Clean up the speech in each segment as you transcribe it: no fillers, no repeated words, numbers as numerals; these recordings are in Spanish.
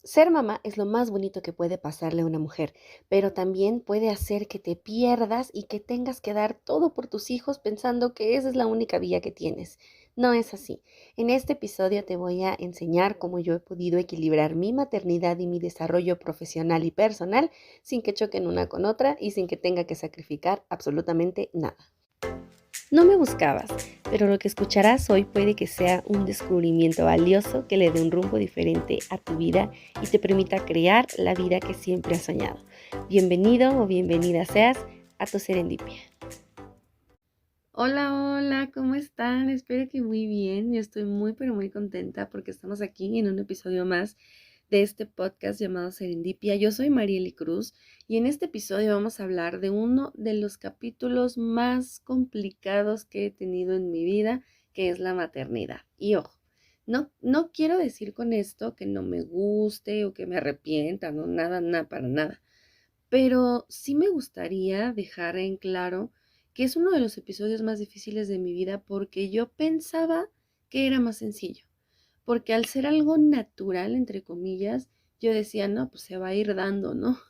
Ser mamá es lo más bonito que puede pasarle a una mujer, pero también puede hacer que te pierdas y que tengas que dar todo por tus hijos pensando que esa es la única vía que tienes. No es así. En este episodio te voy a enseñar cómo yo he podido equilibrar mi maternidad y mi desarrollo profesional y personal sin que choquen una con otra y sin que tenga que sacrificar absolutamente nada. No me buscabas, pero lo que escucharás hoy puede que sea un descubrimiento valioso que le dé un rumbo diferente a tu vida y te permita crear la vida que siempre has soñado. Bienvenido o bienvenida seas a tu serendipia. Hola, hola, ¿cómo están? Espero que muy bien. Yo estoy muy, pero muy contenta porque estamos aquí en un episodio más de este podcast llamado Serendipia. Yo soy Mariely Cruz y en este episodio vamos a hablar de uno de los capítulos más complicados que he tenido en mi vida, que es la maternidad. Y ojo, no quiero decir con esto que no me guste o que me arrepienta, no, nada, nada, para nada. Pero sí me gustaría dejar en claro que es uno de los episodios más difíciles de mi vida porque yo pensaba que era más sencillo. Porque al ser algo natural, entre comillas, yo decía, no, pues se va a ir dando, ¿no?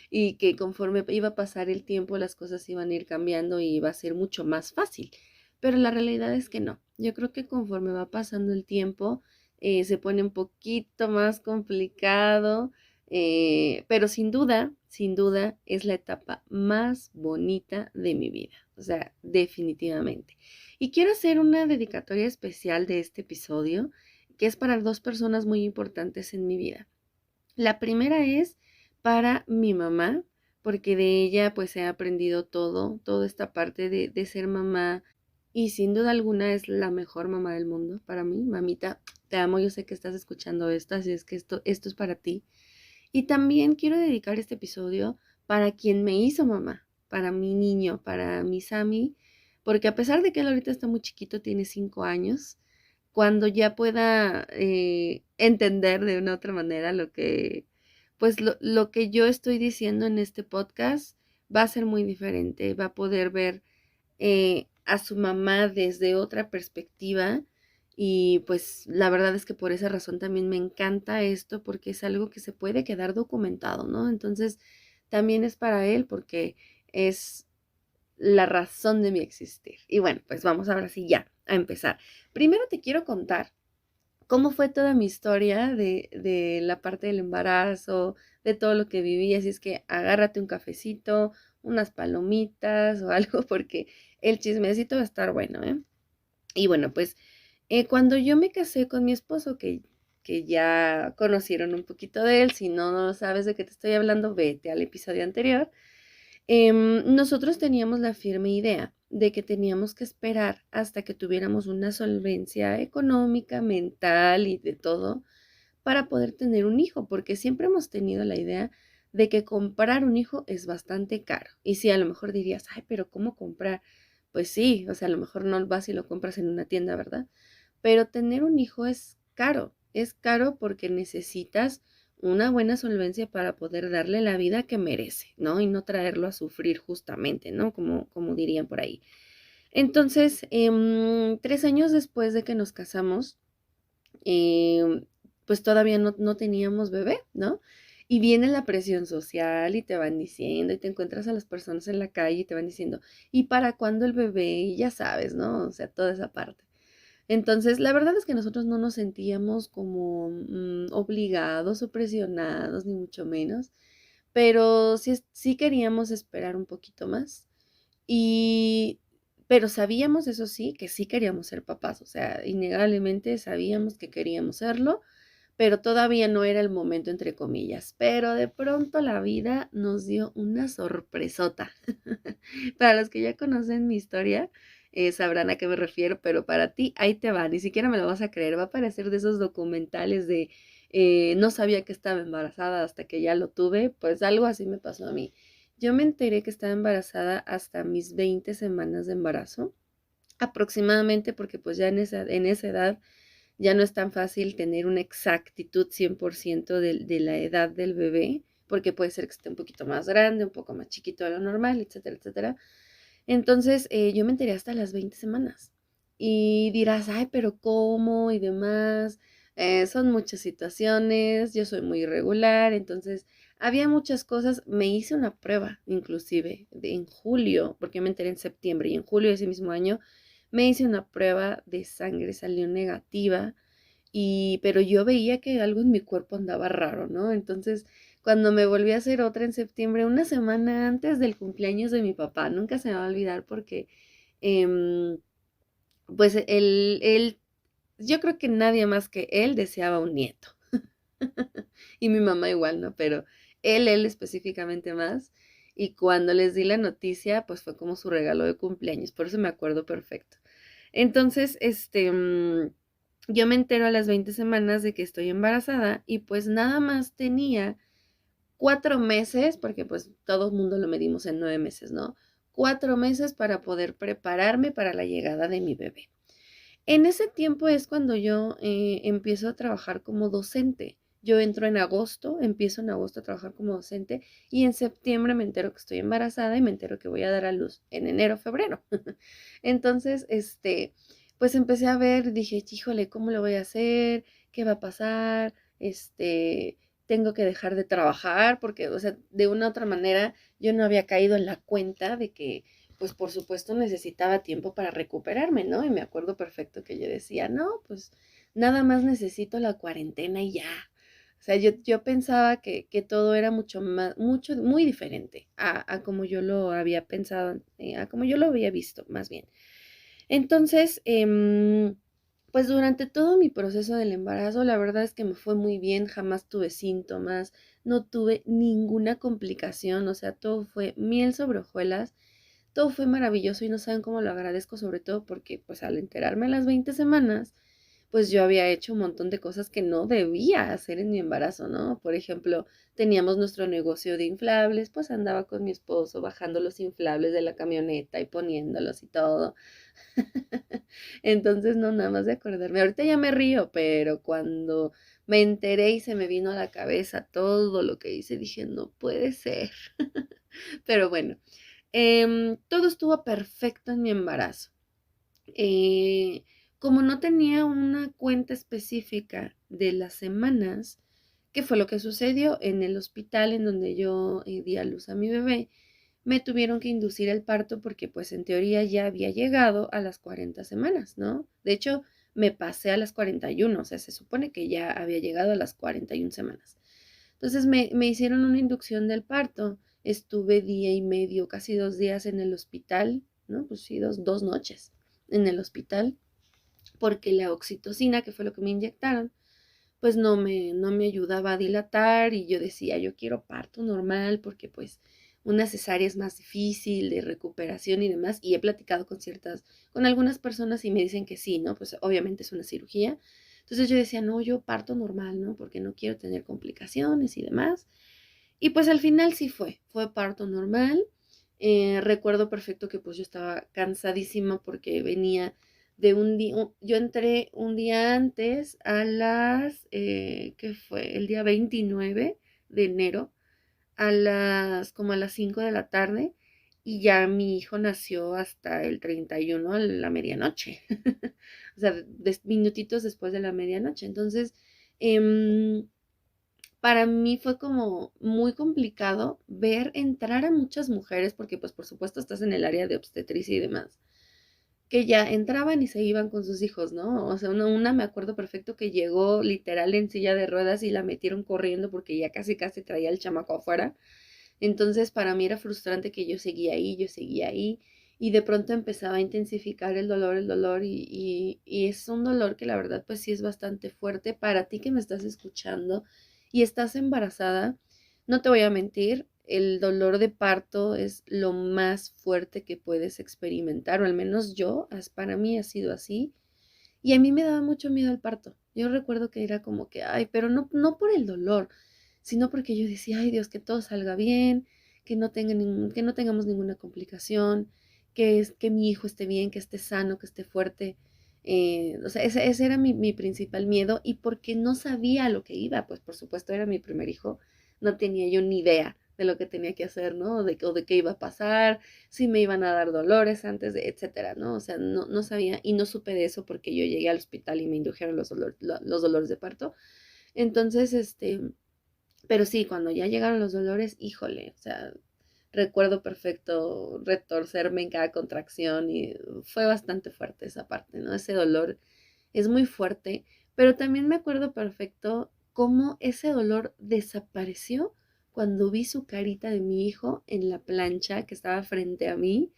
Y que conforme iba a pasar el tiempo, las cosas iban a ir cambiando y iba a ser mucho más fácil. Pero la realidad es que no. Yo creo que conforme va pasando el tiempo, se pone un poquito más complicado, pero sin duda, es la etapa más bonita de mi vida. O sea, definitivamente. Y quiero hacer una dedicatoria especial de este episodio que es para dos personas muy importantes en mi vida. La primera es para mi mamá, porque de ella pues he aprendido todo, toda esta parte de ser mamá y sin duda alguna es la mejor mamá del mundo para mí. Mamita, te amo, yo sé que estás escuchando esto, así es que esto es para ti. Y también quiero dedicar este episodio para quien me hizo mamá, para mi niño, para mi Sammy, porque a pesar de que él ahorita está muy chiquito, tiene 5 años, cuando ya pueda entender de una otra manera pues lo que yo estoy diciendo en este podcast va a ser muy diferente, va a poder ver a su mamá desde otra perspectiva y pues la verdad es que por esa razón también me encanta esto porque es algo que se puede quedar documentado, ¿no? Entonces también es para él porque es la razón de mi existir. Y bueno, pues vamos ahora sí ya a empezar. Primero te quiero contar cómo fue toda mi historia de la parte del embarazo, de todo lo que viví. Así es que agárrate un cafecito, unas palomitas o algo, porque el chismecito va a estar bueno, ¿eh? Y bueno, pues cuando yo me casé con mi esposo, que ya conocieron un poquito de él, si no sabes de qué te estoy hablando, vete al episodio anterior. Nosotros teníamos la firme idea de que teníamos que esperar hasta que tuviéramos una solvencia económica, mental y de todo para poder tener un hijo, porque siempre hemos tenido la idea de que comprar un hijo es bastante caro. Y sí, a lo mejor dirías, ay, pero ¿cómo comprar? Pues sí, o sea, a lo mejor no vas y lo compras en una tienda, ¿verdad? Pero tener un hijo es caro porque necesitas una buena solvencia para poder darle la vida que merece, ¿no? Y no traerlo a sufrir justamente, ¿no? Como dirían por ahí. Entonces, 3 años después de que nos casamos, em, pues todavía no teníamos bebé, ¿no? Y viene la presión social y te van diciendo, y te encuentras a las personas en la calle y te van diciendo, ¿y para cuándo el bebé? Y ya sabes, ¿no? O sea, toda esa parte. Entonces, la verdad es que nosotros no nos sentíamos como obligados o presionados, ni mucho menos, pero sí queríamos esperar un poquito más. Y, pero sabíamos, eso sí, que sí queríamos ser papás, o sea, innegablemente sabíamos que queríamos serlo, pero todavía no era el momento, entre comillas. Pero de pronto la vida nos dio una sorpresota. Para los que ya conocen mi historia, sabrán a qué me refiero, pero para ti, ahí te va, ni siquiera me lo vas a creer, va a parecer de esos documentales de no sabía que estaba embarazada hasta que ya lo tuve, pues algo así me pasó a mí. Yo me enteré que estaba embarazada hasta mis 20 semanas de embarazo, aproximadamente porque pues ya en esa edad ya no es tan fácil tener una exactitud 100% de la edad del bebé, porque puede ser que esté un poquito más grande, un poco más chiquito de lo normal, etcétera, etcétera. Entonces, yo me enteré hasta las 20 semanas. Y dirás, ay, pero ¿cómo? Y demás. Son muchas situaciones, yo soy muy irregular, entonces había muchas cosas. Me hice una prueba, inclusive, en julio, porque me enteré en septiembre, y en julio de ese mismo año me hice una prueba de sangre, salió negativa, pero yo veía que algo en mi cuerpo andaba raro, ¿no? Entonces, cuando me volví a hacer otra en septiembre, una semana antes del cumpleaños de mi papá, nunca se me va a olvidar porque, em, pues yo creo que nadie más que él deseaba un nieto. Y mi mamá igual, ¿no? Pero él específicamente más. Y cuando les di la noticia, pues fue como su regalo de cumpleaños, por eso me acuerdo perfecto. Entonces, yo me entero a las 20 semanas de que estoy embarazada y pues nada más tenía 4 meses, porque pues todo el mundo lo medimos en 9 meses, ¿no? 4 meses para poder prepararme para la llegada de mi bebé. En ese tiempo es cuando yo empiezo a trabajar como docente. Yo entro en agosto, empiezo en agosto a trabajar como docente y en septiembre me entero que estoy embarazada y me entero que voy a dar a luz en enero, febrero. Entonces, pues empecé a ver, dije, híjole, ¿cómo lo voy a hacer? ¿Qué va a pasar? Tengo que dejar de trabajar porque, o sea, de una u otra manera yo no había caído en la cuenta de que pues por supuesto necesitaba tiempo para recuperarme, ¿no? Y me acuerdo perfecto que yo decía, no, pues nada más necesito la cuarentena y ya. O sea, yo pensaba que todo era mucho más, mucho, muy diferente a como yo lo había pensado, a como yo lo había visto, más bien. Entonces, pues durante todo mi proceso del embarazo, la verdad es que me fue muy bien, jamás tuve síntomas, no tuve ninguna complicación, o sea, todo fue miel sobre hojuelas, todo fue maravilloso y no saben cómo lo agradezco, sobre todo porque pues al enterarme a las 20 semanas, pues yo había hecho un montón de cosas que no debía hacer en mi embarazo, ¿no? Por ejemplo, teníamos nuestro negocio de inflables, pues andaba con mi esposo bajando los inflables de la camioneta y poniéndolos y todo. Entonces, no, nada más de acordarme. Ahorita ya me río, pero cuando me enteré y se me vino a la cabeza todo lo que hice, dije, no puede ser. Pero bueno, todo estuvo perfecto en mi embarazo. Eh, Como no tenía una cuenta específica de las semanas, ¿qué fue lo que sucedió? En el hospital en donde yo di a luz a mi bebé, me tuvieron que inducir el parto porque pues en teoría ya había llegado a las 40 semanas, ¿no? De hecho, me pasé a las 41, o sea, se supone que ya había llegado a las 41 semanas. Entonces me hicieron una inducción del parto, estuve día y medio, casi 2 días en el hospital, ¿no? Pues sí, dos noches en el hospital, porque la oxitocina, que fue lo que me inyectaron, pues no me ayudaba a dilatar y yo decía, yo quiero parto normal porque pues una cesárea es más difícil de recuperación y demás, y he platicado con algunas personas y me dicen que sí, ¿no? Pues obviamente es una cirugía. Entonces yo decía, no, yo parto normal, ¿no? Porque no quiero tener complicaciones y demás. Y pues al final sí fue parto normal. Recuerdo perfecto que pues yo estaba cansadísima porque venía de un día, yo entré un día antes ¿qué fue? El día 29 de enero, como a las 5 de la tarde, y ya mi hijo nació hasta el 31 a la medianoche, o sea, minutitos después de la medianoche. Entonces, para mí fue como muy complicado ver entrar a muchas mujeres, porque pues por supuesto estás en el área de obstetricia y demás, que ya entraban y se iban con sus hijos, ¿no? O sea, una me acuerdo perfecto que llegó literal en silla de ruedas y la metieron corriendo porque ya casi casi traía el chamaco afuera. Entonces para mí era frustrante que yo seguía ahí y de pronto empezaba a intensificar el dolor y es un dolor que la verdad pues sí es bastante fuerte para ti que me estás escuchando y estás embarazada. No te voy a mentir, el dolor de parto es lo más fuerte que puedes experimentar, o al menos para mí ha sido así. Y a mí me daba mucho miedo el parto. Yo recuerdo que era como que, ay, pero no por el dolor, sino porque yo decía, ay Dios, que todo salga bien, que no tengamos ninguna complicación, que mi hijo esté bien, que esté sano, que esté fuerte. O sea, ese era mi principal miedo y porque no sabía a lo que iba, pues por supuesto era mi primer hijo, no tenía yo ni idea de lo que tenía que hacer, ¿no? O de qué iba a pasar, si me iban a dar dolores antes de, etcétera, ¿no? O sea, no sabía y no supe de eso porque yo llegué al hospital y me indujeron los dolores de parto. Entonces, pero sí, cuando ya llegaron los dolores, híjole, o sea, recuerdo perfecto retorcerme en cada contracción y fue bastante fuerte esa parte, ¿no? Ese dolor es muy fuerte, pero también me acuerdo perfecto cómo ese dolor desapareció cuando vi su carita de mi hijo en la plancha que estaba frente a mí.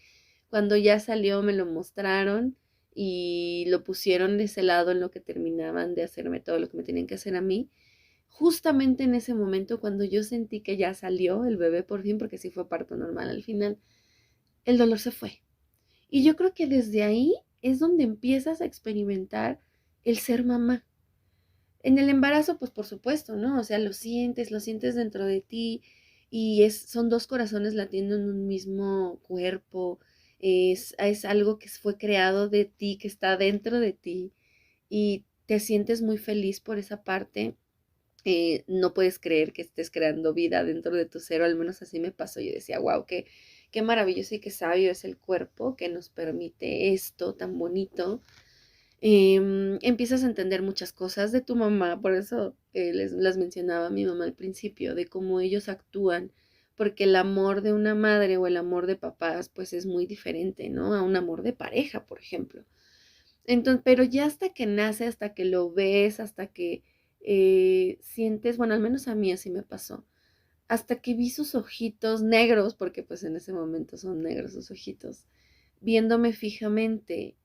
Cuando ya salió me lo mostraron y lo pusieron de ese lado en lo que terminaban de hacerme todo lo que me tenían que hacer a mí. Justamente en ese momento cuando yo sentí que ya salió el bebé por fin, porque sí fue parto normal al final, el dolor se fue. Y yo creo que desde ahí es donde empiezas a experimentar el ser mamá. En el embarazo, pues por supuesto, ¿no? O sea, lo sientes dentro de ti y son dos corazones latiendo en un mismo cuerpo. Es algo que fue creado de ti, que está dentro de ti y te sientes muy feliz por esa parte. No puedes creer que estés creando vida dentro de tu ser, o al menos así me pasó. Yo decía, wow, qué maravilloso y qué sabio es el cuerpo que nos permite esto tan bonito. Empiezas a entender muchas cosas de tu mamá, por eso las mencionaba mi mamá al principio, de cómo ellos actúan, porque el amor de una madre o el amor de papás, pues es muy diferente, ¿no? A un amor de pareja, por ejemplo. Entonces, pero ya hasta que nace, hasta que lo ves, hasta que sientes, bueno, al menos a mí así me pasó, hasta que vi sus ojitos negros, porque pues en ese momento son negros sus ojitos, viéndome fijamente,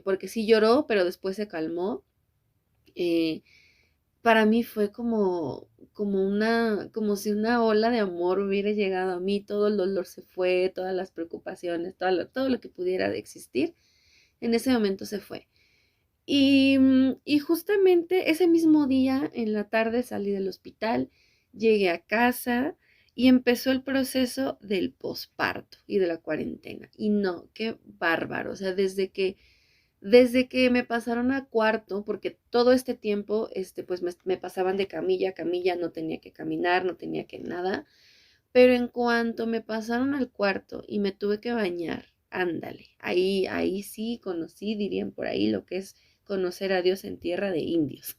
porque sí lloró, pero después se calmó. eh, para mí fue como si una ola de amor hubiera llegado a mí, todo el dolor se fue, todas las preocupaciones, todo lo que pudiera existir, en ese momento se fue. Y justamente ese mismo día, en la tarde, salí del hospital, llegué a casa y empezó el proceso del posparto y de la cuarentena. Y no, qué bárbaro. O sea, desde que me pasaron a cuarto, porque todo este tiempo, pues me pasaban de camilla a camilla, no tenía que caminar, no tenía que nada. Pero en cuanto me pasaron al cuarto y me tuve que bañar, ándale, ahí sí conocí, dirían por ahí, lo que es conocer a Dios en tierra de indios.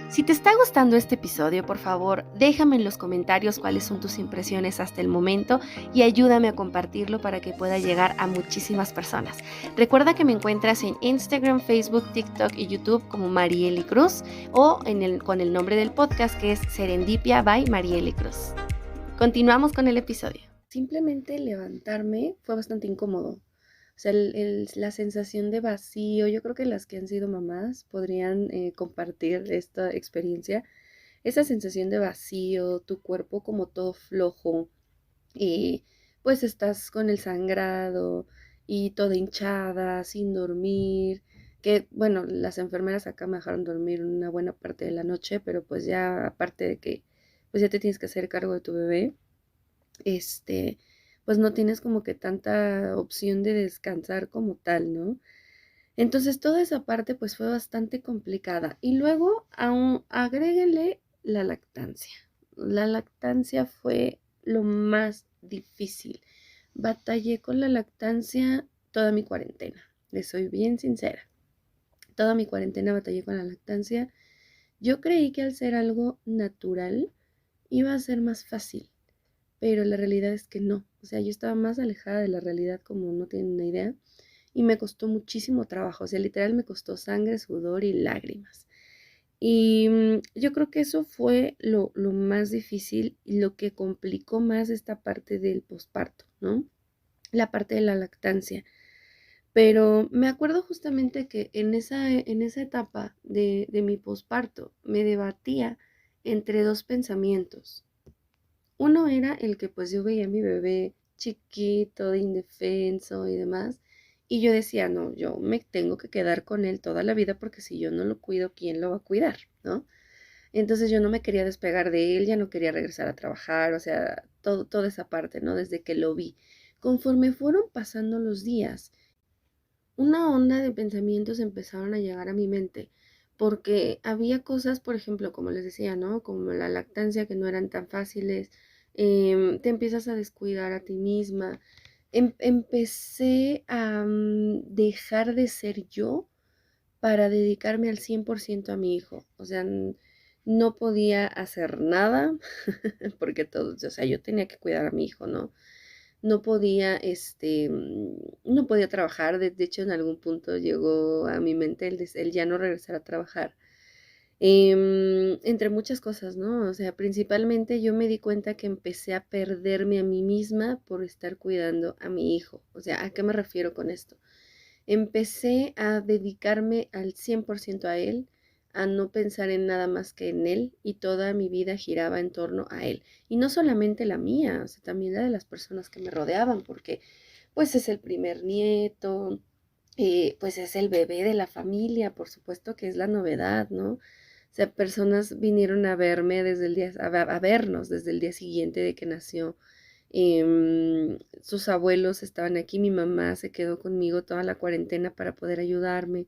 Si te está gustando este episodio, por favor, déjame en los comentarios cuáles son tus impresiones hasta el momento y ayúdame a compartirlo para que pueda llegar a muchísimas personas. Recuerda que me encuentras en Instagram, Facebook, TikTok y YouTube como Marieli Cruz o con el nombre del podcast que es Serendipia by Marieli Cruz. Continuamos con el episodio. Simplemente levantarme fue bastante incómodo. O sea, la sensación de vacío, yo creo que las que han sido mamás podrían compartir esta experiencia. Esa sensación de vacío, tu cuerpo como todo flojo, y pues estás con el sangrado y toda hinchada, sin dormir, que bueno, las enfermeras acá me dejaron dormir una buena parte de la noche, pero pues ya aparte de que pues ya te tienes que hacer cargo de tu bebé, este, pues no tienes como que tanta opción de descansar como tal, ¿no? Entonces toda esa parte pues fue bastante complicada. Y luego aún agréguenle la lactancia. La lactancia fue lo más difícil. Batallé con la lactancia toda mi cuarentena. Les soy bien sincera. Toda mi cuarentena batallé con la lactancia. Yo creí que al ser algo natural iba a ser más fácil, pero la realidad es que no. O sea, yo estaba más alejada de la realidad como no tienen una idea y me costó muchísimo trabajo. O sea, literal me costó sangre, sudor y lágrimas. Y yo creo que eso fue lo más difícil y lo que complicó más esta parte del posparto, ¿no? La parte de la lactancia. Pero me acuerdo justamente que en esa etapa de mi posparto me debatía entre dos pensamientos. Uno era el que pues yo veía a mi bebé chiquito, indefenso y demás, y yo decía, no, yo me tengo que quedar con él toda la vida porque si yo no lo cuido, ¿quién lo va a cuidar? ¿No? Entonces yo no me quería despegar de él, ya no quería regresar a trabajar, o sea, toda esa parte, ¿no? Desde que lo vi. Conforme fueron pasando los días, una onda de pensamientos empezaron a llegar a mi mente, porque había cosas, por ejemplo, como les decía, ¿no? Como la lactancia que no eran tan fáciles, te empiezas a descuidar a ti misma. Empecé a dejar de ser yo para dedicarme al 100% a mi hijo. O sea, no podía hacer nada porque todo, o sea, yo tenía que cuidar a mi hijo, ¿no? No podía, no podía trabajar. De hecho, en algún punto llegó a mi mente el ya no regresar a trabajar. Entre muchas cosas, ¿no? O sea, principalmente yo me di cuenta que empecé a perderme a mí misma por estar cuidando a mi hijo. O sea, ¿a qué me refiero con esto? Empecé a dedicarme al 100% a él, a no pensar en nada más que en él, y toda mi vida giraba en torno a él. Y no solamente la mía, o sea, también la de las personas que me rodeaban, porque pues es el primer nieto, pues es el bebé de la familia, por supuesto que es la novedad, ¿no? O sea, personas vinieron a verme desde el día, a vernos desde el día siguiente de que nació. Sus abuelos estaban aquí, mi mamá se quedó conmigo toda la cuarentena para poder ayudarme.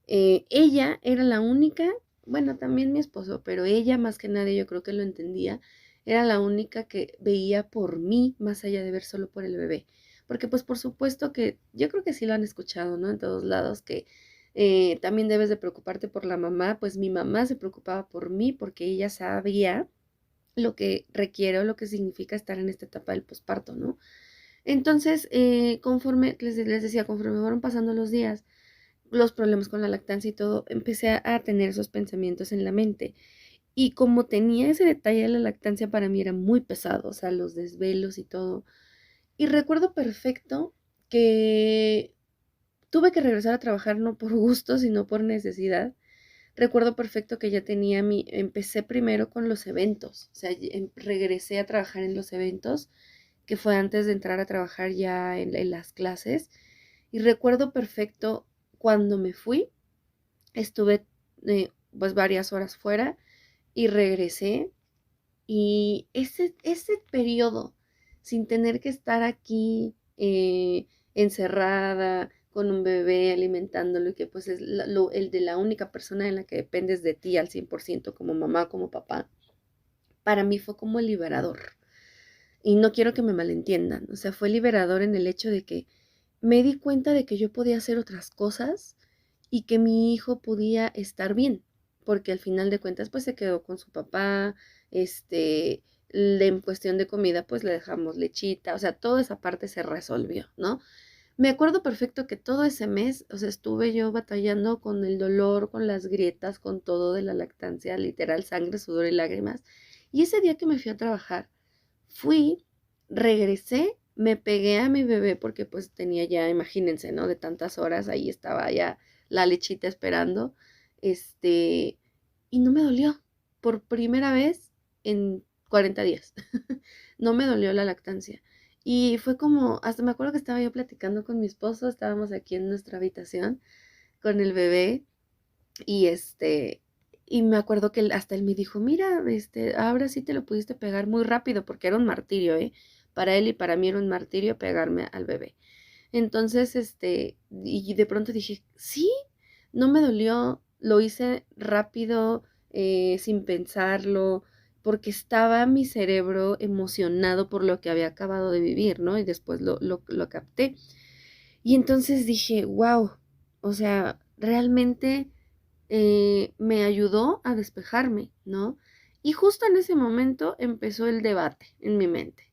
Ella era la única, bueno, también mi esposo, pero ella más que nadie yo creo que lo entendía, era la única que veía por mí más allá de ver solo por el bebé. Porque pues por supuesto que yo creo que sí lo han escuchado, ¿no? En todos lados que también debes de preocuparte por la mamá. Pues mi mamá se preocupaba por mí porque ella sabía lo que requiere o lo que significa estar en esta etapa del posparto, ¿no? Entonces, conforme, les decía, conforme fueron pasando los días, los problemas con la lactancia y todo, empecé a tener esos pensamientos en la mente. Y como tenía ese detalle de la lactancia, para mí era muy pesado, o sea, los desvelos y todo. Y recuerdo perfecto que tuve que regresar a trabajar no por gusto, sino por necesidad. Recuerdo perfecto que ya tenía empecé primero con los eventos, o sea, regresé a trabajar en los eventos, que fue antes de entrar a trabajar ya en las clases. Y recuerdo perfecto cuando me fui, estuve pues varias horas fuera y regresé, y ese periodo sin tener que estar aquí encerrada con un bebé alimentándolo, y que pues es el de la única persona en la que dependes de ti al 100% como mamá, como papá, para mí fue como liberador. Y no quiero que me malentiendan, o sea, fue liberador en el hecho de que me di cuenta de que yo podía hacer otras cosas y que mi hijo podía estar bien, porque al final de cuentas pues se quedó con su papá, en cuestión de comida pues le dejamos lechita, o sea, toda esa parte se resolvió, ¿no? Me acuerdo perfecto que todo ese mes, o sea, estuve yo batallando con el dolor, con las grietas, con todo de la lactancia, literal, sangre, sudor y lágrimas. Y ese día que me fui a trabajar, fui, regresé, me pegué a mi bebé porque pues tenía ya, imagínense, ¿no? De tantas horas, ahí estaba ya la lechita esperando, este, y no me dolió por primera vez en 40 días. No me dolió la lactancia. Y fue como, hasta me acuerdo que estaba yo platicando con mi esposo, estábamos aquí en nuestra habitación con el bebé, y y me acuerdo que hasta él me dijo, mira, ahora sí te lo pudiste pegar muy rápido, porque era un martirio, ¿eh? Para él y para mí era un martirio pegarme al bebé. Entonces, y de pronto dije, sí, no me dolió, lo hice rápido, sin pensarlo, porque estaba mi cerebro emocionado por lo que había acabado de vivir, ¿no? Y después lo capté. Y entonces dije, wow, o sea, realmente me ayudó a despejarme, ¿no? Y justo en ese momento empezó el debate en mi mente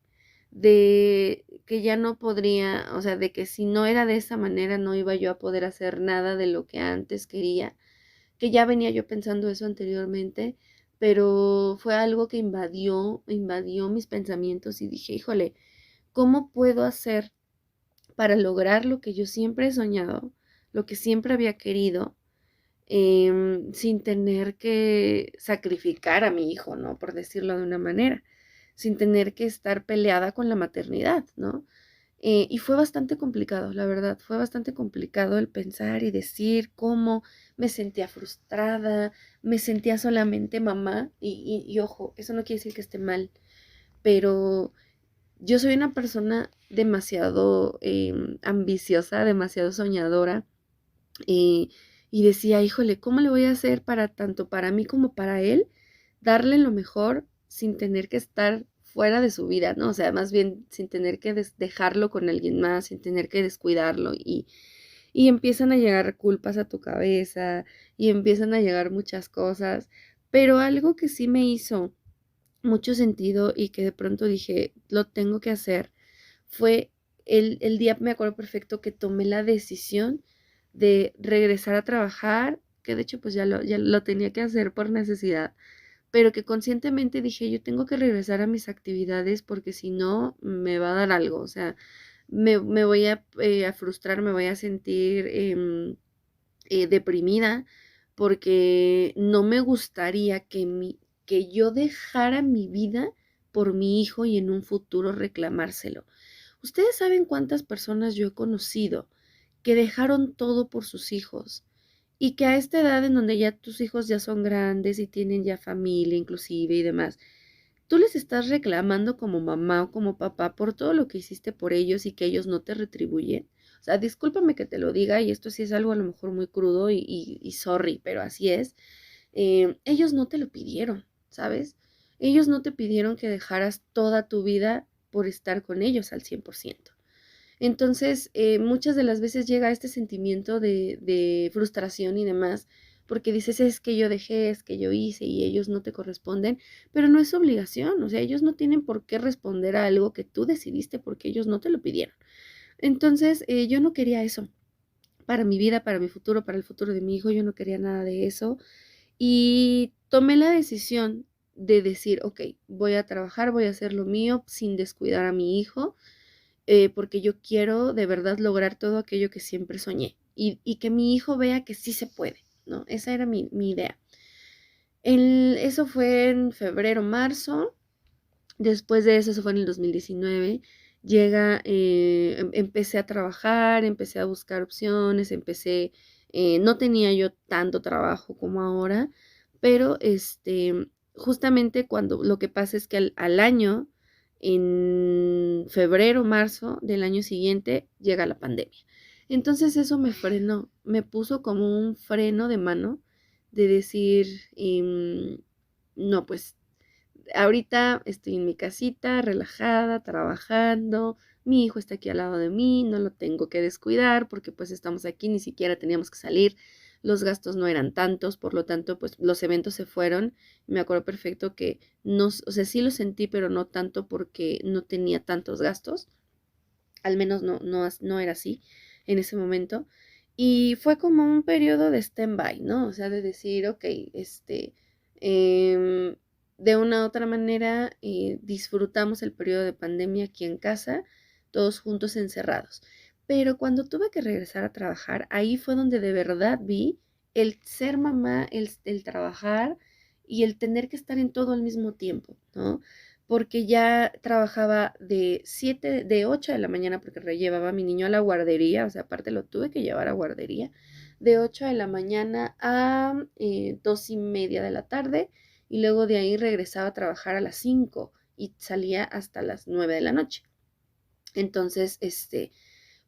de que ya no podría, o sea, de que si no era de esa manera no iba yo a poder hacer nada de lo que antes quería, que ya venía yo pensando eso anteriormente, pero fue algo que invadió mis pensamientos, y dije, híjole, ¿cómo puedo hacer para lograr lo que yo siempre he soñado, lo que siempre había querido, sin tener que sacrificar a mi hijo, ¿no? Por decirlo de una manera, sin tener que estar peleada con la maternidad, ¿no? Y fue bastante complicado, la verdad, fue bastante complicado el pensar y decir cómo me sentía frustrada, me sentía solamente mamá, y ojo, eso no quiere decir que esté mal, pero yo soy una persona demasiado ambiciosa, demasiado soñadora, eh, y decía, híjole, ¿cómo le voy a hacer para tanto para mí como para él, darle lo mejor sin tener que estar fuera de su vida, ¿no? O sea, más bien sin tener que dejarlo con alguien más, sin tener que descuidarlo y empiezan a llegar culpas a tu cabeza y empiezan a llegar muchas cosas, pero algo que sí me hizo mucho sentido y que de pronto dije, lo tengo que hacer, fue el día, me acuerdo perfecto, que tomé la decisión de regresar a trabajar, que de hecho pues ya lo tenía que hacer por necesidad, pero que conscientemente dije, yo tengo que regresar a mis actividades porque si no me va a dar algo, o sea, me voy a frustrar, me voy a sentir deprimida porque no me gustaría que yo dejara mi vida por mi hijo y en un futuro reclamárselo. Ustedes saben cuántas personas yo he conocido que dejaron todo por sus hijos y que a esta edad en donde ya tus hijos ya son grandes y tienen ya familia inclusive y demás, tú les estás reclamando como mamá o como papá por todo lo que hiciste por ellos y que ellos no te retribuyen. O sea, discúlpame que te lo diga y esto sí es algo a lo mejor muy crudo y sorry, pero así es. Ellos no te lo pidieron, ¿sabes? Ellos no te pidieron que dejaras toda tu vida por estar con ellos al 100%. Entonces, muchas de las veces llega este sentimiento de frustración y demás, porque dices, es que yo dejé, es que yo hice y ellos no te corresponden, pero no es obligación, o sea, ellos no tienen por qué responder a algo que tú decidiste porque ellos no te lo pidieron. Entonces, yo no quería eso para mi vida, para mi futuro, para el futuro de mi hijo, yo no quería nada de eso y tomé la decisión de decir, ok, voy a trabajar, voy a hacer lo mío sin descuidar a mi hijo porque yo quiero de verdad lograr todo aquello que siempre soñé y que mi hijo vea que sí se puede, ¿no? Esa era mi idea. Eso fue en febrero, marzo, después de eso fue en el 2019, empecé a trabajar, empecé a buscar opciones, no tenía yo tanto trabajo como ahora, pero justamente cuando lo que pasa es que al año, en febrero, marzo del año siguiente, llega la pandemia. Entonces eso me frenó, me puso como un freno de mano de decir, no, pues ahorita estoy en mi casita, relajada, trabajando, mi hijo está aquí al lado de mí, no lo tengo que descuidar porque pues estamos aquí, ni siquiera teníamos que salir, los gastos no eran tantos, por lo tanto pues los eventos se fueron, me acuerdo perfecto que no, o sea, sí lo sentí, pero no tanto porque no tenía tantos gastos, al menos no era así en ese momento, y fue como un periodo de stand-by, ¿no? O sea, de decir, ok, em, de una u otra manera disfrutamos el periodo de pandemia aquí en casa, todos juntos encerrados. Pero cuando tuve que regresar a trabajar, ahí fue donde de verdad vi el ser mamá, el trabajar y el tener que estar en todo al mismo tiempo, ¿no? Porque ya trabajaba de 8 de la mañana, porque llevaba a mi niño a la guardería, o sea, aparte lo tuve que llevar a guardería, de 8 de la mañana a 2:30 de la tarde, y luego de ahí regresaba a trabajar a las 5 y salía hasta las 9 de la noche. Entonces,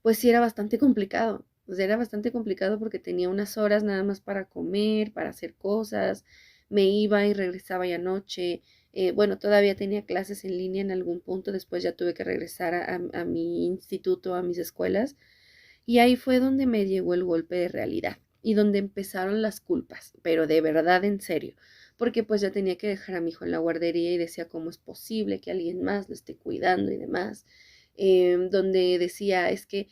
pues sí era bastante complicado. O sea, era bastante complicado porque tenía unas horas nada más para comer, para hacer cosas. Me iba y regresaba ya noche. Bueno, todavía tenía clases en línea en algún punto. Después ya tuve que regresar a mi instituto, a mis escuelas. Y ahí fue donde me llegó el golpe de realidad y donde empezaron las culpas, pero de verdad en serio, porque pues ya tenía que dejar a mi hijo en la guardería y decía cómo es posible que alguien más lo esté cuidando y demás, donde decía es que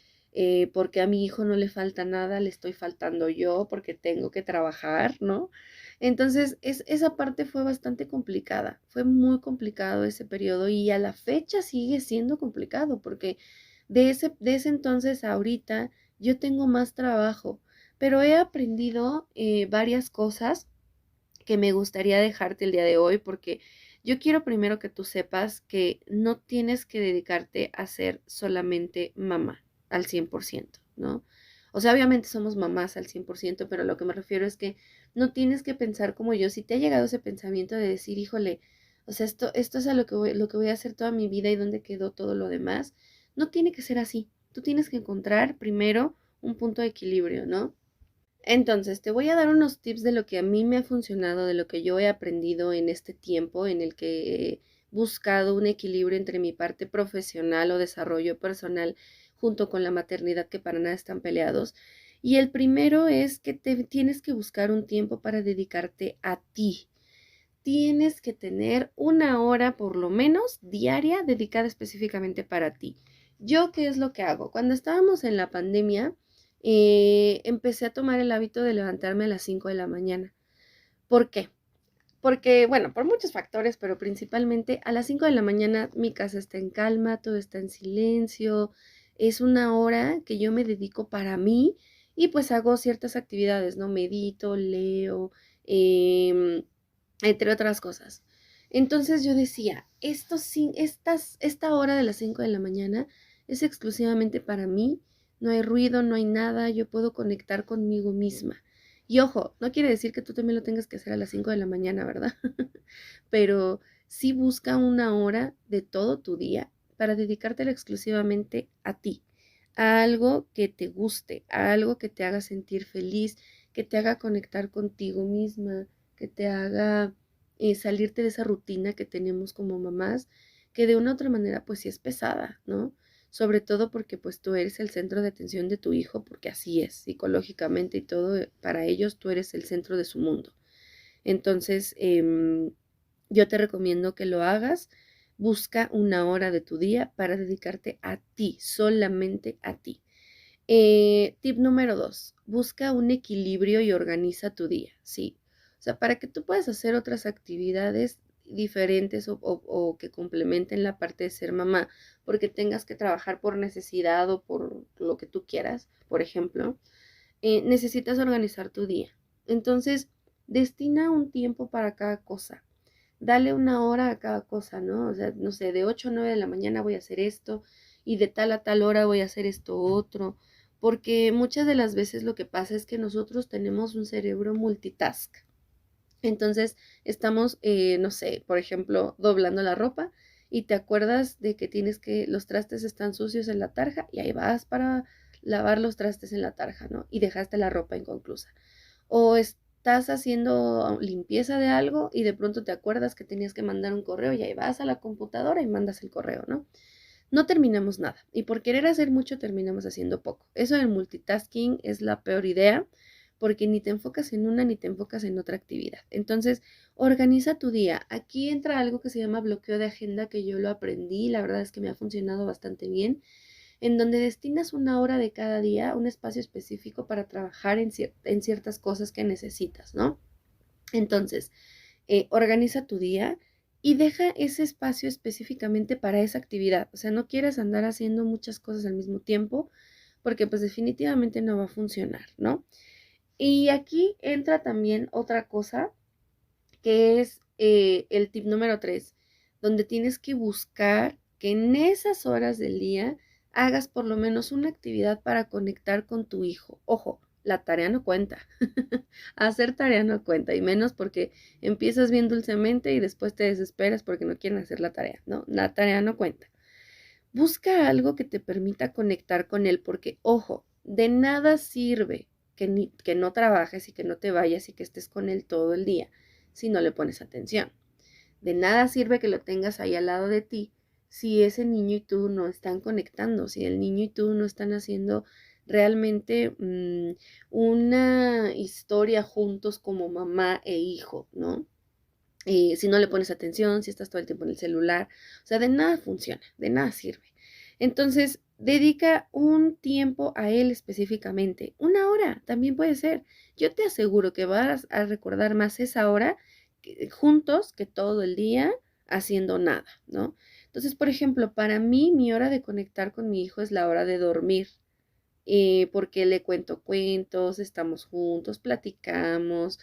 porque a mi hijo no le falta nada, le estoy faltando yo porque tengo que trabajar, ¿no? Entonces, esa parte fue bastante complicada, fue muy complicado ese periodo y a la fecha sigue siendo complicado porque de ese entonces a ahorita yo tengo más trabajo, pero he aprendido varias cosas que me gustaría dejarte el día de hoy porque yo quiero primero que tú sepas que no tienes que dedicarte a ser solamente mamá al 100%, ¿no? O sea, obviamente somos mamás al 100%, pero lo que me refiero es que no tienes que pensar como yo. Si te ha llegado ese pensamiento de decir, híjole, o sea, esto es a lo que voy a hacer toda mi vida y dónde quedó todo lo demás, no tiene que ser así. Tú tienes que encontrar primero un punto de equilibrio, ¿no? Entonces, te voy a dar unos tips de lo que a mí me ha funcionado, de lo que yo he aprendido en este tiempo en el que he buscado un equilibrio entre mi parte profesional o desarrollo personal junto con la maternidad, que para nada están peleados. Y el primero es que te tienes que buscar un tiempo para dedicarte a ti. Tienes que tener una hora por lo menos diaria dedicada específicamente para ti. ¿Yo qué es lo que hago? Cuando estábamos en la pandemia, empecé a tomar el hábito de levantarme a las 5 de la mañana. ¿Por qué? Porque, bueno, por muchos factores, pero principalmente a las 5 de la mañana mi casa está en calma, todo está en silencio, es una hora que yo me dedico para mí y pues hago ciertas actividades, ¿no? Medito, leo, em, entre otras cosas. Entonces yo decía, esta hora de las 5 de la mañana es exclusivamente para mí, no hay ruido, no hay nada, yo puedo conectar conmigo misma. Y ojo, no quiere decir que tú también lo tengas que hacer a las 5 de la mañana, ¿verdad? Pero sí busca una hora de todo tu día para dedicártela exclusivamente a ti, a algo que te guste, a algo que te haga sentir feliz, que te haga conectar contigo misma, que te haga salirte de esa rutina que tenemos como mamás, que de una u otra manera pues sí es pesada, ¿no? Sobre todo porque pues tú eres el centro de atención de tu hijo, porque así es, psicológicamente y todo, para ellos tú eres el centro de su mundo. Entonces, yo te recomiendo que lo hagas. Busca una hora de tu día para dedicarte a ti, solamente a ti. Tip número 2, busca un equilibrio y organiza tu día, ¿sí? O sea, para que tú puedas hacer otras actividades diferentes o que complementen la parte de ser mamá, porque tengas que trabajar por necesidad o por lo que tú quieras, por ejemplo, necesitas organizar tu día. Entonces, destina un tiempo para cada cosa. Dale una hora a cada cosa, ¿no? O sea, no sé, de 8 a 9 de la mañana voy a hacer esto y de tal a tal hora voy a hacer esto otro, porque muchas de las veces lo que pasa es que nosotros tenemos un cerebro multitask. Entonces, estamos, no sé, por ejemplo, doblando la ropa y te acuerdas de que los trastes están sucios en la tarja y ahí vas para lavar los trastes en la tarja, ¿no? Y dejaste la ropa inconclusa. O estás haciendo limpieza de algo y de pronto te acuerdas que tenías que mandar un correo y ahí vas a la computadora y mandas el correo, ¿no? No terminamos nada y por querer hacer mucho terminamos haciendo poco. Eso del multitasking es la peor idea porque ni te enfocas en una ni te enfocas en otra actividad. Entonces, organiza tu día. Aquí entra algo que se llama bloqueo de agenda, que yo lo aprendí, la verdad es que me ha funcionado bastante bien, en donde destinas una hora de cada día, un espacio específico para trabajar en ciertas cosas que necesitas, ¿no? Entonces, organiza tu día y deja ese espacio específicamente para esa actividad. O sea, no quieres andar haciendo muchas cosas al mismo tiempo porque pues definitivamente no va a funcionar, ¿no? Y aquí entra también otra cosa que es el tip número 3, donde tienes que buscar que en esas horas del día hagas por lo menos una actividad para conectar con tu hijo. Ojo, la tarea no cuenta. Hacer tarea no cuenta, y menos porque empiezas bien dulcemente y después te desesperas porque no quieren hacer la tarea, ¿no? La tarea no cuenta. Busca algo que te permita conectar con él, porque, ojo, de nada sirve que no trabajes y que no te vayas y que estés con él todo el día si no le pones atención. De nada sirve que lo tengas ahí al lado de ti si ese niño y tú no están conectando, si el niño y tú no están haciendo realmente una historia juntos como mamá e hijo, ¿no? Si no le pones atención, si estás todo el tiempo en el celular, o sea, de nada funciona, de nada sirve. Entonces, dedica un tiempo a él específicamente, una hora también puede ser. Yo te aseguro que vas a recordar más esa hora juntos que todo el día haciendo nada, ¿no? Entonces, por ejemplo, para mí mi hora de conectar con mi hijo es la hora de dormir, porque le cuento cuentos, estamos juntos, platicamos,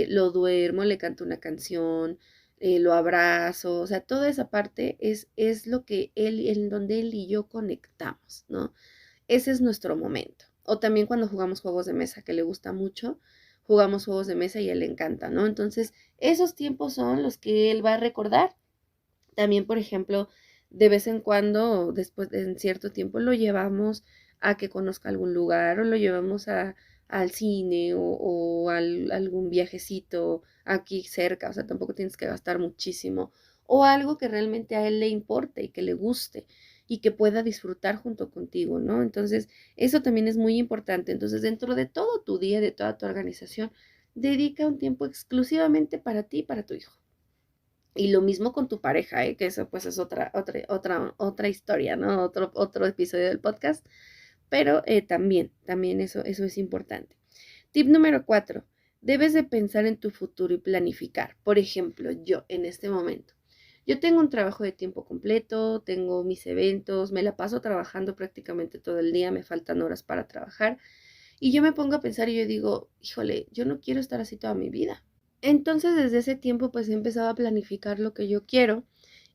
lo duermo, le canto una canción, lo abrazo, o sea, toda esa parte es lo que en donde él y yo conectamos, ¿no? Ese es nuestro momento. O también cuando jugamos juegos de mesa, que le gusta mucho, jugamos juegos de mesa y a él le encanta, ¿no? Entonces, esos tiempos son los que él va a recordar. También, por ejemplo, de vez en cuando, después de en cierto tiempo, lo llevamos a que conozca algún lugar o lo llevamos a al cine o algún viajecito aquí cerca, o sea, tampoco tienes que gastar muchísimo, o algo que realmente a él le importe y que le guste y que pueda disfrutar junto contigo, ¿no? Entonces, eso también es muy importante. Entonces, dentro de todo tu día, de toda tu organización, dedica un tiempo exclusivamente para ti y para tu hijo. Y lo mismo con tu pareja, ¿eh? Que eso pues es otra historia, ¿no? Otro episodio del podcast. Pero también eso es importante. Tip número 4. Debes de pensar en tu futuro y planificar. Por ejemplo, yo en este momento. Yo tengo un trabajo de tiempo completo, tengo mis eventos, me la paso trabajando prácticamente todo el día, me faltan horas para trabajar. Y yo me pongo a pensar y yo digo, híjole, yo no quiero estar así toda mi vida. Entonces, desde ese tiempo, pues he empezado a planificar lo que yo quiero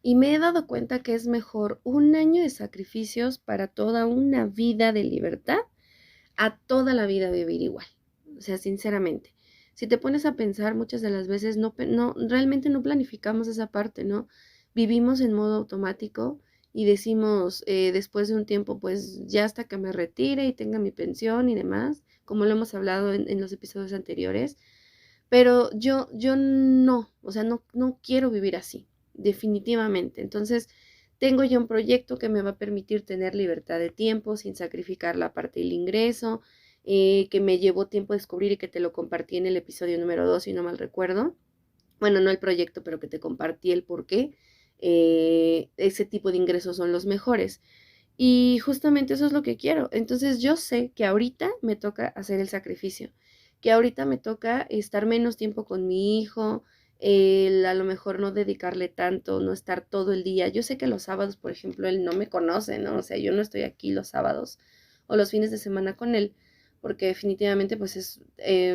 y me he dado cuenta que es mejor un año de sacrificios para toda una vida de libertad a toda la vida vivir igual. O sea, sinceramente, si te pones a pensar, muchas de las veces realmente no planificamos esa parte, ¿no? Vivimos en modo automático y decimos después de un tiempo, pues ya hasta que me retire y tenga mi pensión y demás, como lo hemos hablado en los episodios anteriores. Pero yo no, o sea, no quiero vivir así, definitivamente. Entonces, tengo ya un proyecto que me va a permitir tener libertad de tiempo sin sacrificar la parte del ingreso, que me llevó tiempo a descubrir y que te lo compartí en el episodio número 2, si no mal recuerdo. Bueno, no el proyecto, pero que te compartí el por qué. Ese tipo de ingresos son los mejores. Y justamente eso es lo que quiero. Entonces yo sé que ahorita me toca hacer el sacrificio, que ahorita me toca estar menos tiempo con mi hijo, a lo mejor no dedicarle tanto, no estar todo el día. Yo sé que los sábados, por ejemplo, él no me conoce, ¿no? O sea, yo no estoy aquí los sábados o los fines de semana con él, porque definitivamente pues es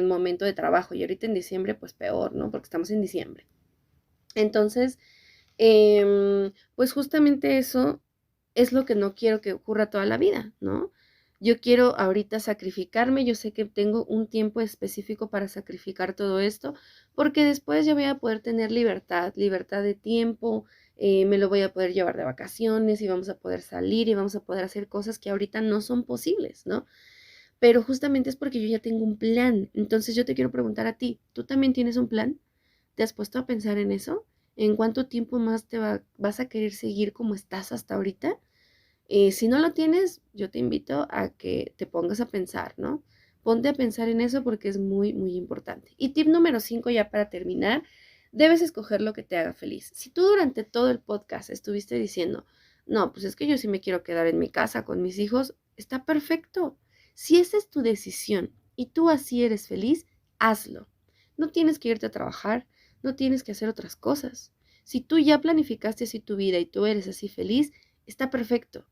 un momento de trabajo y ahorita en diciembre pues peor, ¿no? Porque estamos en diciembre. Entonces, pues justamente eso es lo que no quiero que ocurra toda la vida, ¿no? Yo quiero ahorita sacrificarme, yo sé que tengo un tiempo específico para sacrificar todo esto, porque después ya voy a poder tener libertad de tiempo, me lo voy a poder llevar de vacaciones y vamos a poder salir y vamos a poder hacer cosas que ahorita no son posibles, ¿no? Pero justamente es porque yo ya tengo un plan. Entonces yo te quiero preguntar a ti, ¿tú también tienes un plan? ¿Te has puesto a pensar en eso? ¿En cuánto tiempo más vas a querer seguir como estás hasta ahorita? Si no lo tienes, yo te invito a que te pongas a pensar, ¿no? Ponte a pensar en eso porque es muy, muy importante. Y tip número 5 ya para terminar, debes escoger lo que te haga feliz. Si tú durante todo el podcast estuviste diciendo, no, pues es que yo sí me quiero quedar en mi casa con mis hijos, está perfecto. Si esa es tu decisión y tú así eres feliz, hazlo. No tienes que irte a trabajar, no tienes que hacer otras cosas. Si tú ya planificaste así tu vida y tú eres así feliz, está perfecto.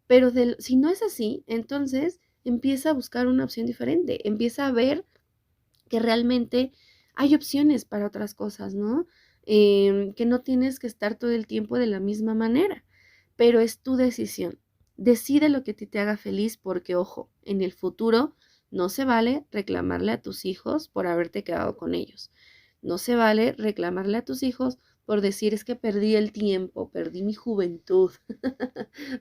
Pero si no es así, entonces empieza a buscar una opción diferente, empieza a ver que realmente hay opciones para otras cosas, ¿no? Que no tienes que estar todo el tiempo de la misma manera, pero es tu decisión. Decide lo que a ti te haga feliz porque, ojo, en el futuro no se vale reclamarle a tus hijos por haberte quedado con ellos. No se vale reclamarle a tus hijos por decir es que perdí el tiempo, perdí mi juventud,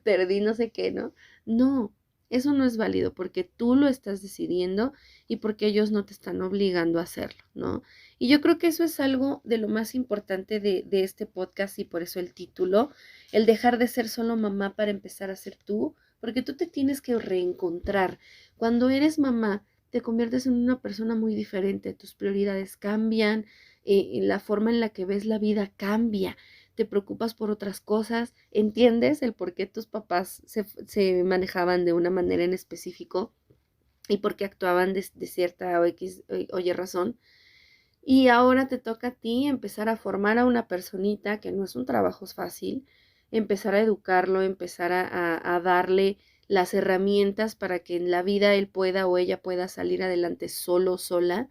perdí no sé qué, ¿no? No, eso no es válido porque tú lo estás decidiendo y porque ellos no te están obligando a hacerlo, ¿no? Y yo creo que eso es algo de lo más importante de este podcast y por eso el título, el dejar de ser solo mamá para empezar a ser tú, porque tú te tienes que reencontrar. Cuando eres mamá, te conviertes en una persona muy diferente, tus prioridades cambian, la forma en la que ves la vida cambia, te preocupas por otras cosas, entiendes el por qué tus papás se manejaban de una manera en específico y por qué actuaban de cierta o X o Y razón. Y ahora te toca a ti empezar a formar a una personita, que no es un trabajo fácil, empezar a educarlo, empezar a darle las herramientas para que en la vida él pueda o ella pueda salir adelante solo, sola.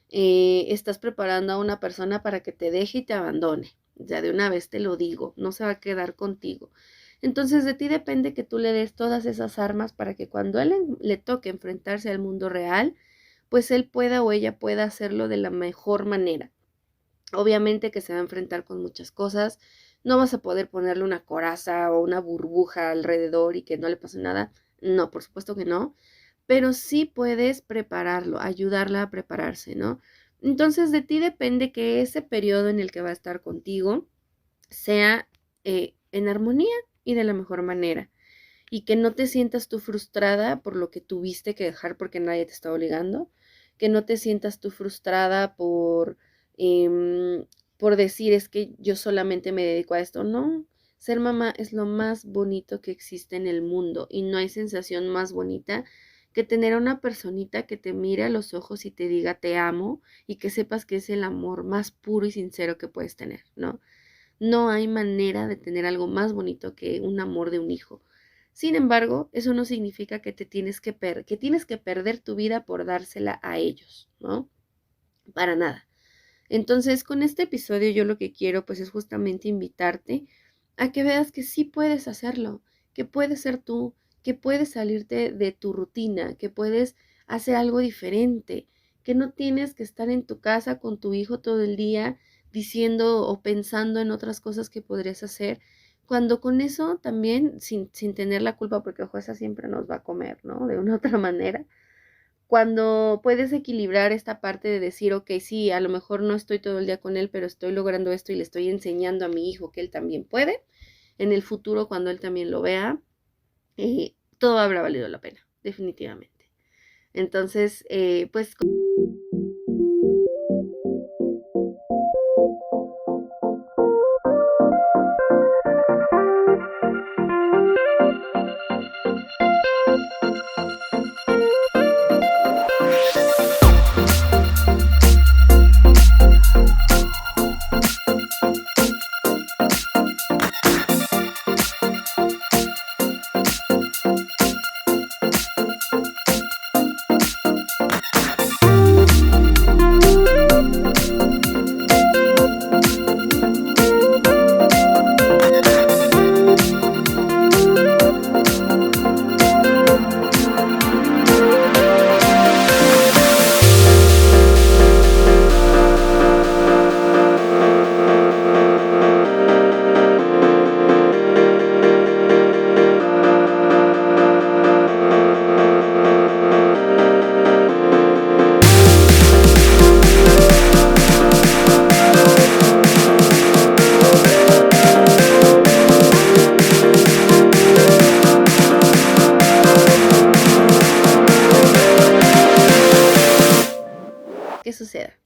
Estás preparando a una persona para que te deje y te abandone. Ya de una vez te lo digo, no se va a quedar contigo. Entonces de ti depende que tú le des todas esas armas para que cuando él le toque enfrentarse al mundo real, pues él pueda o ella pueda hacerlo de la mejor manera. Obviamente que se va a enfrentar con muchas cosas, no vas a poder ponerle una coraza o una burbuja alrededor y que no le pase nada, no, por supuesto que no, pero sí puedes prepararlo, ayudarla a prepararse, ¿no? Entonces de ti depende que ese periodo en el que va a estar contigo sea en armonía y de la mejor manera. Y que no te sientas tú frustrada por lo que tuviste que dejar porque nadie te está obligando, que no te sientas tú frustrada por decir es que yo solamente me dedico a esto. No, ser mamá es lo más bonito que existe en el mundo y no hay sensación más bonita que tener a una personita que te mire a los ojos y te diga te amo y que sepas que es el amor más puro y sincero que puedes tener, ¿no? No hay manera de tener algo más bonito que un amor de un hijo. Sin embargo, eso no significa que que tienes que perder tu vida por dársela a ellos, ¿no? Para nada. Entonces, con este episodio yo lo que quiero pues es justamente invitarte a que veas que sí puedes hacerlo, que puedes ser tú, que puedes salirte de tu rutina, que puedes hacer algo diferente, que no tienes que estar en tu casa con tu hijo todo el día diciendo o pensando en otras cosas que podrías hacer, cuando con eso también, sin tener la culpa, porque ojo, esa siempre nos va a comer, ¿no? De una u otra manera cuando puedes equilibrar esta parte de decir, ok, sí, a lo mejor no estoy todo el día con él, pero estoy logrando esto y le estoy enseñando a mi hijo que él también puede, en el futuro cuando él también lo vea, todo habrá valido la pena, definitivamente. Entonces, pues... que suceda.